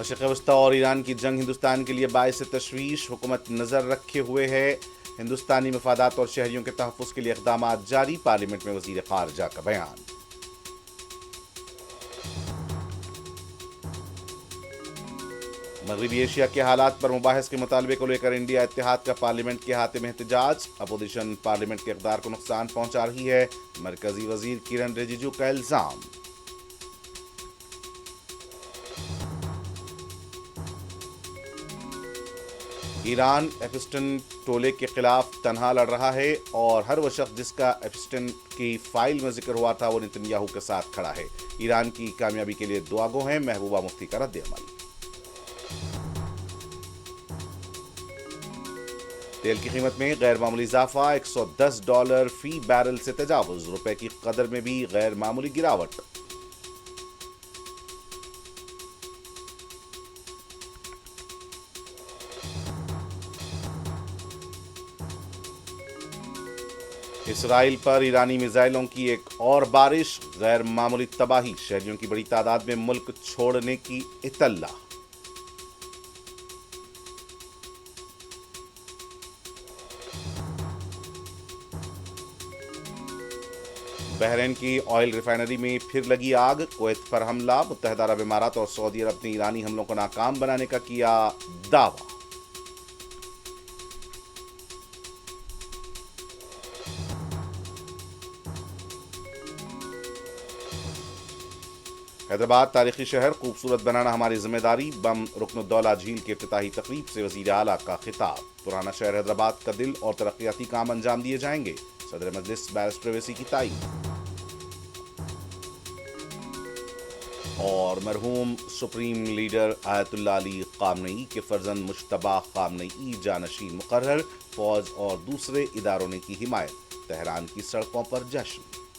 مشرق وسطی اور ایران کی جنگ ہندوستان کے لیے باعث تشویش، حکومت نظر رکھے ہوئے ہے، ہندوستانی مفادات اور شہریوں کے تحفظ کے لیے اقدامات جاری، پارلیمنٹ میں وزیر خارجہ کا بیان۔ مغربی ایشیا کے حالات پر مباحث کے مطالبے کو لے کر انڈیا اتحاد کا پارلیمنٹ کے احاطے میں احتجاج، اپوزیشن پارلیمنٹ کے اقدار کو نقصان پہنچا رہی ہے، مرکزی وزیر کرن رجیجو کا الزام۔ ایران ایپسٹن ٹولے کے خلاف تنہا لڑ رہا ہے اور ہر وہ شخص جس کا ایپسٹن کی فائل میں ذکر ہوا تھا وہ نتن یاہو کے ساتھ کھڑا ہے۔ ایران کی کامیابی کے لیے دعا گو ہیں، محبوبہ مفتی کا رد عمل۔ تیل کی قیمت میں غیر معمولی اضافہ، $110 فی بیرل سے تجاوز، روپے کی قدر میں بھی غیر معمولی گراوٹ۔ اسرائیل پر ایرانی میزائلوں کی ایک اور بارش، غیر معمولی تباہی، شہریوں کی بڑی تعداد میں ملک چھوڑنے کی اطلاع۔ بحرین کی آئل ریفائنری میں پھر لگی آگ، کویت پر حملہ، متحدہ عرب امارات اور سعودی عرب نے ایرانی حملوں کو ناکام بنانے کا کیا دعویٰ۔ حیدرآباد تاریخی شہر خوبصورت بنانا ہماری ذمہ داری، بم رکن الدولہ جھیل کے افتتاحی تقریب سے وزیر اعلیٰ کا خطاب۔ پرانا شہر حیدرآباد کا دل اور ترقیاتی کام انجام دیے جائیں گے، صدر مجلس بیرسٹر اویسی کی تائید۔ اور مرحوم سپریم لیڈر آیت اللہ علی خامنئی کے فرزند مجتبیٰ خامنئی جانشین مقرر، فوج اور دوسرے اداروں نے کی حمایت، تہران کی سڑکوں پر جشن۔